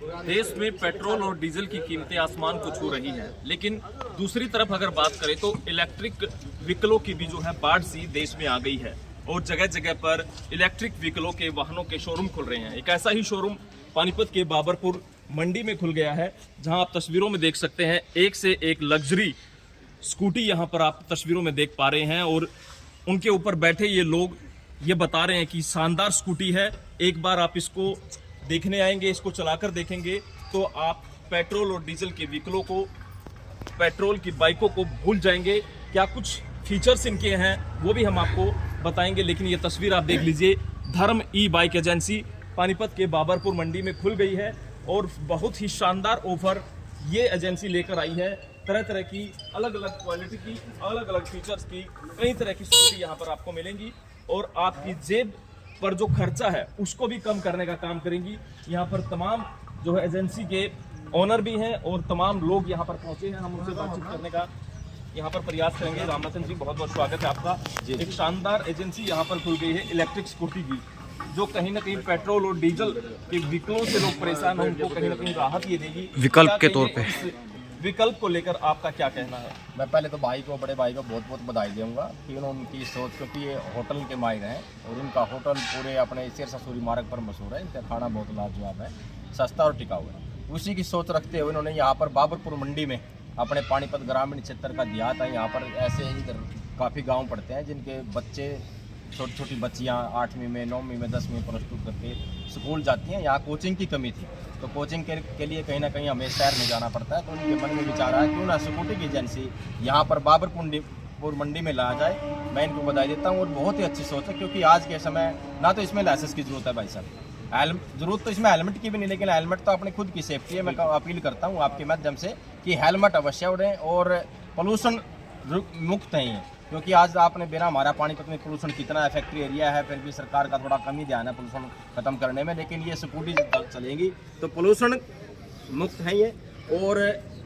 देश में पेट्रोल और डीजल की कीमतें आसमान को छू रही हैं, लेकिन दूसरी तरफ अगर बात करें तो इलेक्ट्रिक व्हीकलों की भी जो है बाढ़ सी देश में आ गई है और जगह जगह पर इलेक्ट्रिक व्हीकलों के वाहनों के शोरूम खुल रहे हैं। एक ऐसा ही शोरूम पानीपत के बाबरपुर मंडी में खुल गया है, जहां आप तस्वीरों में देख सकते हैं एक से एक लग्जरी स्कूटी यहां पर आप तस्वीरों में देख पा रहे हैं और उनके ऊपर बैठे ये लोग ये बता रहे हैं कि शानदार स्कूटी है, एक बार आप इसको देखने आएंगे, इसको चलाकर देखेंगे तो आप पेट्रोल और डीजल के व्हीकलों को, पेट्रोल की बाइकों को भूल जाएंगे। क्या कुछ फीचर्स इनके हैं वो भी हम आपको बताएंगे, लेकिन ये तस्वीर आप देख लीजिए। धर्म ई बाइक एजेंसी पानीपत के बाबरपुर मंडी में खुल गई है और बहुत ही शानदार ऑफर ये एजेंसी लेकर आई है। तरह तरह की अलग अलग क्वालिटी की, अलग अलग फीचर्स की कई तरह की स्कूटी यहाँ पर आपको मिलेंगी और आपकी जेब पर जो खर्चा है उसको भी कम करने का काम करेंगी। यहाँ पर तमाम जो है एजेंसी के ओनर भी हैं और तमाम लोग यहाँ पर पहुंचे हैं, हम उनसे बातचीत करने का यहाँ पर प्रयास करेंगे। रामनाथन जी, बहुत बहुत स्वागत है आपका। एक शानदार एजेंसी यहाँ पर खुल गई है इलेक्ट्रिक स्कूटी की, जो कहीं ना कहीं पेट्रोल और डीजल के व्हीकलों से लोग परेशान हैं, उनको कहीं ना कहीं राहत ये देगी विकल्प के तौर पे। विकल्प को लेकर आपका क्या कहना है? मैं पहले तो भाई को, बड़े भाई को बहुत बहुत बधाई दूंगा कि उन्होंने उनकी सोच, क्योंकि ये होटल के माहिर हैं और इनका होटल पूरे अपने सिरसा सूरी मार्ग पर मशहूर है। इनका खाना बहुत लाजवाब है, सस्ता और टिकाऊ है। उसी की सोच रखते हुए उन्होंने यहाँ पर बाबरपुर मंडी में अपने पानीपत ग्रामीण क्षेत्र का देहात है, यहाँ पर ऐसे इधर काफ़ी गाँव पड़ते हैं जिनके बच्चे, छोटी छोटी बच्चियाँ 8वीं में, 9वीं में, 10वीं +2 करके स्कूल जाती हैं। यहाँ कोचिंग की कमी थी, तो कोचिंग के लिए कहीं ना कहीं हमें शहर में जाना पड़ता है। तो उनके मन में विचार आया क्यों ना स्कूटी की एजेंसी यहाँ पर बाबरपुर मंडी में लाया जाए। मैं इनको बधाई देता हूँ और बहुत ही अच्छी सोच है, क्योंकि आज के समय ना तो इसमें लाइसेंस की जरूरत है भाई साहब, जरूरत तो इसमें हेलमेट की भी नहीं, लेकिन हेलमेट तो अपनी खुद की सेफ्टी है। मैं अपील करता हूँ आपके माध्यम से कि हेलमेट अवश्य उड़ें और पोल्यूशन मुक्त हैं ये, क्योंकि आज आपने बिना हमारा पानीपत में पोल्यूशन कितना है, फैक्ट्री एरिया है, फिर भी सरकार का थोड़ा कम ही ध्यान है पोल्यूशन खत्म करने में, लेकिन ये स्कूटी चलेंगी तो पोल्यूशन मुक्त है ये। और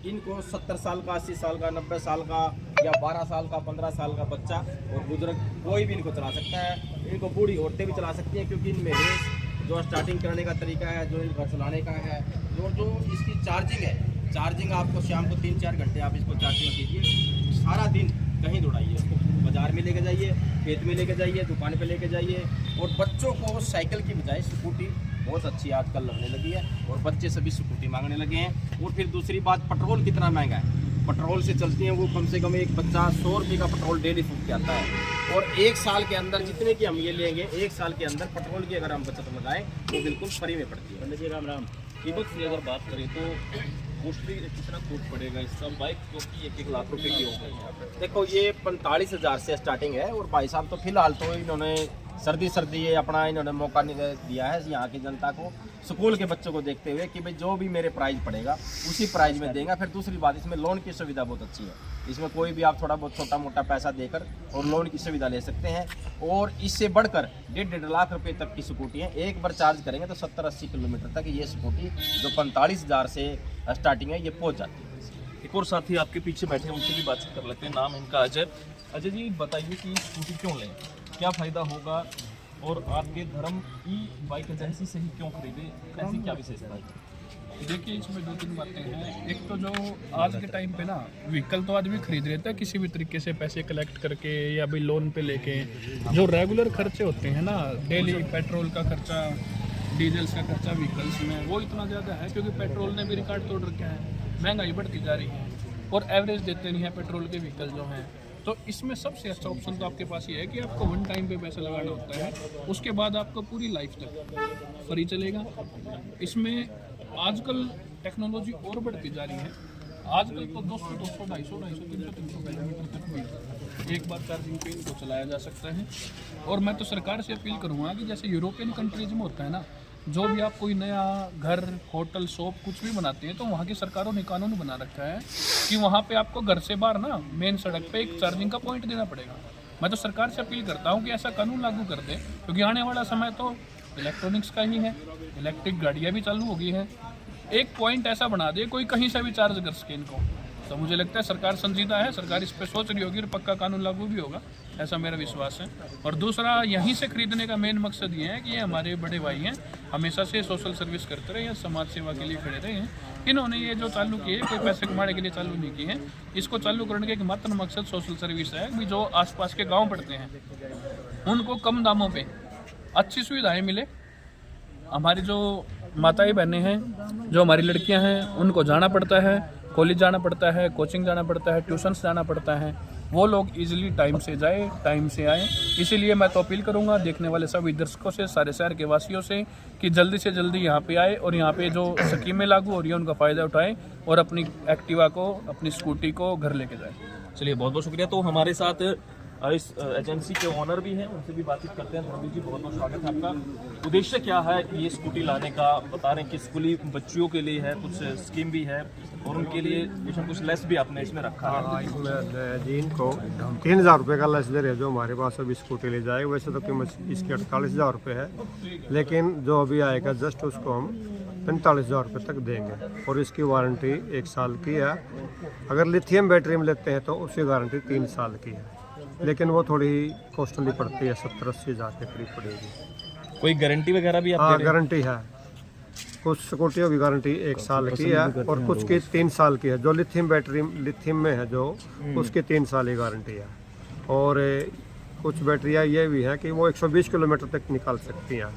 इनको 70 साल का, 80 साल का, 90 साल का या 12 साल का, 15 साल का बच्चा और बुजुर्ग कोई भी इनको चला सकता है। इनको बूढ़ी औरतें भी चला सकती हैं, क्योंकि इनमें रेस जो स्टार्टिंग करने का तरीका है, जो इनका चलाने का है, जो इसकी चार्जिंग है, चार्जिंग आपको शाम को 3-4 घंटे आप इसको चार्जिंग कीजिए, सारा दिन कहीं दौड़ाइए इसको, बाजार में लेके जाइए, खेत में लेके जाइए, दुकान पे लेके जाइए। और बच्चों को साइकिल की बजाय स्कूटी बहुत अच्छी आजकल लगने लगी है और बच्चे सभी स्कूटी मांगने लगे हैं। और फिर दूसरी बात, पेट्रोल कितना महंगा है, पेट्रोल से चलती हैं वो कम से कम एक बच्चा 100 रुपये का पेट्रोल डेली फूक के आता है। और 1 साल के अंदर जितने की हम ये लेंगे, 1 साल के अंदर पेट्रोल की अगर हम बचत लगाएं तो बिल्कुल फ्री में पड़ती है। जी राम राम। कीमत की अगर बात करें तो मोस्टली कितना कोट पड़ेगा इसका? बाइक जो कि 1-1 लाख रुपए की हो गई। देखो ये 45,000 से स्टार्टिंग है। और भाई साहब तो फिलहाल तो इन्होंने सर्दी ये अपना इन्होंने मौका दिया है यहाँ की जनता को, स्कूल के बच्चों को देखते हुए कि भाई जो भी मेरे प्राइस पड़ेगा उसी प्राइस में देंगे। फिर दूसरी बात, इसमें लोन की सुविधा बहुत अच्छी है, इसमें कोई भी आप थोड़ा बहुत छोटा मोटा पैसा देकर और लोन की सुविधा ले सकते हैं। और इससे बढ़कर 1.5 लाख रुपए तक की स्कूटी है। एक बार चार्ज करेंगे तो 70-80 किलोमीटर तक ये स्कूटी जो 45,000 से स्टार्टिंग है ये पहुँच जाती है। एक और साथी आपके पीछे बैठे हैं, उनसे भी बातचीत कर लेते हैं। नाम इनका अजय। अजय जी, बताइए कि स्कूटी क्यों लें, क्या फ़ायदा होगा और आपके धर्म ई बाइक एजेंसी से ही क्यों खरीदे, ऐसी क्या विशेषता है? देखिए, इसमें 2-3 बातें हैं। एक तो जो आज के टाइम पे ना व्हीकल तो आदमी खरीद लेता है किसी भी तरीके से पैसे कलेक्ट करके या भी लोन पे लेके। जो रेगुलर खर्चे होते हैं ना, डेली पेट्रोल का खर्चा, डीजल का खर्चा व्हीकल्स में, वो इतना ज़्यादा है क्योंकि पेट्रोल ने भी रिकॉर्ड तोड़ रखा है, महंगाई बढ़ती जा रही है और एवरेज देते नहीं है पेट्रोल के व्हीकल जो हैं। तो इसमें सबसे अच्छा ऑप्शन तो आपके पास ये है कि आपको 1 टाइम पे पैसा लगाना होता है, उसके बाद आपको पूरी लाइफ तक फ्री चलेगा। इसमें आजकल टेक्नोलॉजी और बढ़ती जा रही है। आजकल तो 200, 250, 300 किलोमीटर तक भी एक बार चार्जिंग पे इनको चलाया जा सकता है। और मैं तो सरकार से अपील करूँगा कि जैसे यूरोपियन कंट्रीज में होता है ना, जो भी आप कोई नया घर, होटल, शॉप कुछ भी बनाते हैं तो वहाँ की सरकारों ने कानून बना रखा है कि वहाँ पे आपको घर से बाहर ना मेन सड़क पे एक चार्जिंग का पॉइंट देना पड़ेगा। मैं तो सरकार से अपील करता हूँ कि ऐसा कानून लागू कर दे, क्योंकि आने वाला समय तो इलेक्ट्रॉनिक्स का ही है, इलेक्ट्रिक गाड़ियाँ भी चालू हो गई हैं। एक पॉइंट ऐसा बना दे कोई कहीं से भी चार्ज कर सके इनको, तो मुझे लगता है सरकार संजीदा है, सरकार इस पर सोच रही होगी और पक्का कानून लागू भी होगा। ऐसा मेरा विश्वास है। और दूसरा, यहीं से खरीदने का मेन मकसद ये है कि ये हमारे बड़े भाई हैं, हमेशा से सोशल सर्विस करते रहे हैं, समाज सेवा के लिए खड़े रहे हैं। इन्होंने ये जो चालू किए, कोई पैसे कमाने के लिए चालू नहीं किए हैं। इसको चालू करने का एकमात्र मकसद सोशल सर्विस है कि जो आसपास के गांव पड़ते हैं उनको कम दामों पे अच्छी सुविधाएं मिले। हमारी जो माताएं बहनें हैं, जो हमारी लड़कियां हैं, उनको जाना पड़ता है, कॉलेज जाना पड़ता है, कोचिंग जाना पड़ता है, ट्यूशन्स जाना पड़ता है, वो लोग इजीली टाइम से जाए, टाइम से आए। इसीलिए मैं तो अपील करूंगा देखने वाले सभी दर्शकों से, सारे शहर के वासियों से, कि जल्दी से जल्दी यहाँ पे आए और यहाँ पे जो स्कीमें लागू हो रही हैं उनका फ़ायदा उठाएं और अपनी एक्टिवा को, अपनी स्कूटी को घर लेके जाएं। चलिए, बहुत बहुत शुक्रिया। तो हमारे साथ इस एजेंसी के ओनर भी हैं, उनसे भी बातचीत करते हैं। धर्मवीर जी, बहुत बहुत स्वागत है आपका। उद्देश्य क्या है ये स्कूटी लाने का? बता रहे हैं कि स्कूली बच्चियों के लिए है, कुछ स्कीम भी है और उनके लिए कुछ लेस भी आपने इसमें रखा है। इसमें जी इनको 3000 रुपये का लेस दे रहे हैं जो हमारे पास अभी स्कूटी ले जाए। वैसे तो कीमत इसकी 48,000 रुपये है, लेकिन जो अभी आएगा जस्ट उसको हम 45,000 रुपये तक देंगे और इसकी वारंटी 1 साल की है। अगर लिथियम बैटरी में लेते हैं तो उसकी गारंटी 3 साल की है, लेकिन वो थोड़ी कॉस्टली पड़ती है, 70-80 हज़ार के करीब पड़ेगी। कोई गारंटी वगैरह भी आप हाँ, दे रहे हैं? गारंटी है। कुछ स्कूटियों की गारंटी 1 साल की है और कुछ की 3 साल की है। जो लिथियम में है जो, उसकी 3 साल की गारंटी है। और कुछ बैटरियाँ ये भी हैं कि वो 120 किलोमीटर तक निकाल सकती हैं।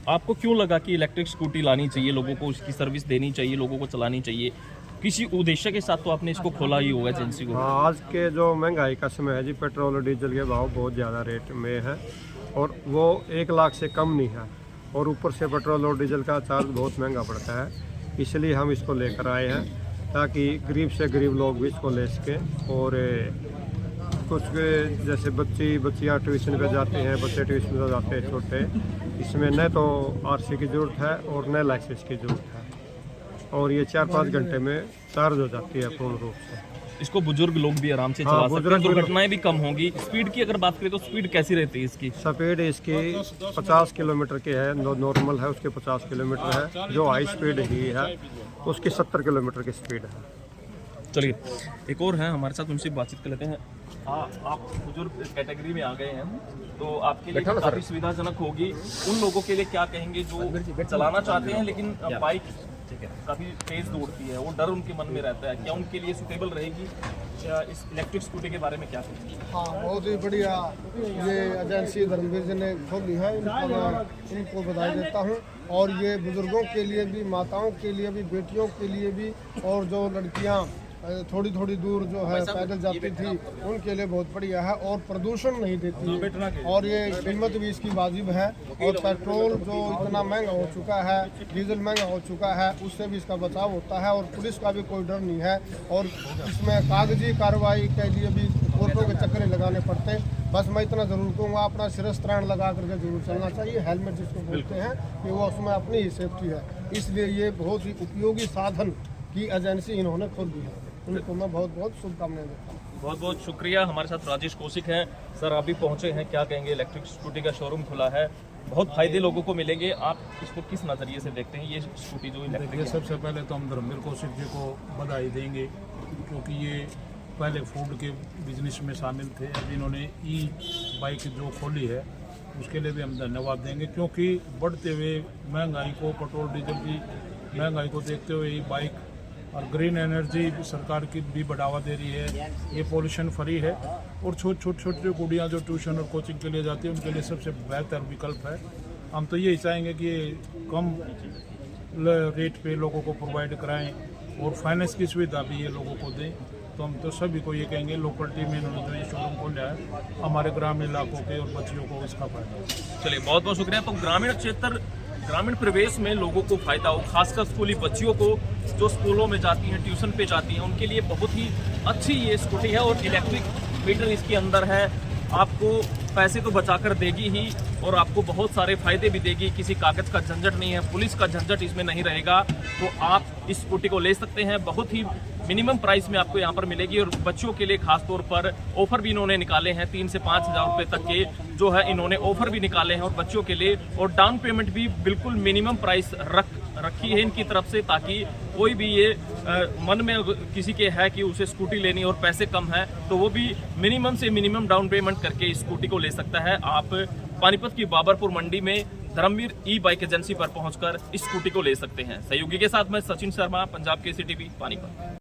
आपको क्यों लगा कि इलेक्ट्रिक स्कूटी लानी चाहिए, लोगों को उसकी सर्विस देनी चाहिए, लोगों को चलानी चाहिए? किसी उद्देश्य के साथ तो आपने इसको खोला ही होगा एजेंसी को। हाँ, आज के जो महंगाई का समय है जी, पेट्रोल और डीजल के भाव बहुत ज़्यादा रेट में है और वो 1 लाख से कम नहीं है और ऊपर से पेट्रोल और डीजल का चार्ज बहुत महंगा पड़ता है। इसलिए हम इसको लेकर आए हैं ताकि गरीब से गरीब लोग भी इसको ले सकें। और कुछ जैसे बच्चियाँ ट्यूशन पे जाते हैं, बच्चे ट्यूशन पे जाते हैं छोटे, इसमें न तो RC की ज़रूरत है और न लाइसेंस की ज़रूरत है और ये 4-5 घंटे में चार्ज हो जाती है पूर्ण रूप से। इसको बुजुर्ग लोग भी आराम से चला सकते हैं, दुर्घटनाएं भी कम होंगी। स्पीड की अगर बात करें तो स्पीड कैसी रहती है इसकी? स्पीड इसकी 50 किलोमीटर की है, नॉर्मल है उसके 50 किलोमीटर है। जो हाई स्पीड ही है उसकी 70 किलोमीटर की स्पीड है। चलिए, एक और है हमारे साथ, उनसे बातचीत कर लेते हैं। आप बुजुर्ग कैटेगरी में आ गए हैं, तो आपके लिए काफ़ी सुविधाजनक होगी। उन लोगों के लिए क्या कहेंगे जो चलाना चाहते हैं लेकिन बाइक काफ़ी तेज दौड़ती है, वो डर उनके मन में रहता है, क्या उनके लिए सूटेबल रहेगी? इस इलेक्ट्रिक स्कूटी के बारे में क्या कहेंगे? हाँ, बहुत ही बढ़िया ये एजेंसी धर्मवीर जी ने खोली है, इनको बधाई देता हूँ। और ये बुजुर्गों के लिए भी, माताओं के लिए भी, बेटियों के लिए भी, और जो लड़कियाँ थोड़ी थोड़ी दूर जो है पैदल जाती थी उनके लिए बहुत बढ़िया है और प्रदूषण नहीं देती है। और ये कीमत भी इसकी वाजिब है। और पेट्रोल जो इतना महंगा हो चुका है, डीजल महंगा हो चुका है, उससे भी इसका बचाव होता है और पुलिस का भी कोई डर नहीं है। और इसमें कागजी कार्रवाई के लिए भी कोर्टों के चक्कर लगाने पड़ते हैं। बस मैं इतना ज़रूर कहूँगा, अपना शिरस्त्राण लगा करके जरूर चलना चाहिए, हेलमेट जिसको बोलते हैं, कि वो उसमें अपनी ही सेफ्टी है। इसलिए ये बहुत ही उपयोगी साधन की एजेंसी इन्होंने खोल दी है, उनको मैं बहुत बहुत शुभकामनाएं देता हूँ। बहुत बहुत शुक्रिया। हमारे साथ राजेश कौशिक हैं। सर, आप भी पहुंचे हैं, क्या कहेंगे? इलेक्ट्रिक स्कूटी का शोरूम खुला है, बहुत फायदे लोगों को मिलेंगे। आप इसको किस नज़रिए से देखते हैं, ये स्कूटी जो इलेक्ट्रिक? सबसे पहले तो हम धर्मवीर कौशिक जी को बधाई देंगे, क्योंकि ये पहले फूड के बिजनेस में शामिल थे। अब इन्होंने बाइक जो खोली है उसके लिए भी हम धन्यवाद देंगे, क्योंकि बढ़ते हुए महंगाई को, पेट्रोल डीजल की महंगाई को देखते हुए ये बाइक और ग्रीन एनर्जी सरकार की भी बढ़ावा दे रही है। ये पोल्यूशन फ्री है और छोटी जो गुड़ियाँ जो ट्यूशन और कोचिंग के लिए जाती है उनके लिए सबसे बेहतर विकल्प है। हम तो यही चाहेंगे कि ये कम रेट पे लोगों को प्रोवाइड कराएं और फाइनेंस की सुविधा भी ये लोगों को दें। तो हम तो सभी को ये कहेंगे, लोकलिटी में इन्होंने जो ये शोरूम खोला है, हमारे ग्रामीण इलाकों के और बच्चियों को इसका फायदा। चलिए, बहुत बहुत शुक्रिया। तो ग्रामीण क्षेत्र, ग्रामीण परिवेश में लोगों को फायदा हो, खासकर स्कूली बच्चियों को जो स्कूलों में जाती हैं, ट्यूशन पे जाती हैं, उनके लिए बहुत ही अच्छी ये स्कूटी है। और इलेक्ट्रिक मीटर इसके अंदर है, आपको पैसे तो बचाकर देगी ही और आपको बहुत सारे फायदे भी देगी। किसी कागज़ का झंझट नहीं है, पुलिस का झंझट इसमें नहीं रहेगा। तो आप इस स्कूटी को ले सकते हैं, बहुत ही मिनिमम प्राइस में आपको यहाँ पर मिलेगी। और बच्चों के लिए खास तौर पर ऑफर भी इन्होंने निकाले हैं, 3 से 5 हज़ार रुपये तक के जो है इन्होंने ऑफर भी निकाले हैं और बच्चों के लिए। और डाउन पेमेंट भी बिल्कुल मिनिमम प्राइस रखी रखी है इनकी तरफ से, ताकि कोई भी ये मन में किसी के है कि उसे स्कूटी लेनी और पैसे कम है तो वो भी मिनिमम से मिनिमम डाउन पेमेंट करके इस स्कूटी को ले सकता है। आप पानीपत की बाबरपुर मंडी में धर्मवीर ई बाइक एजेंसी पर पहुंचकर इस स्कूटी को ले सकते हैं। सहयोगी के साथ मैं सचिन शर्मा, पंजाब केसरी टीवी, पानीपत।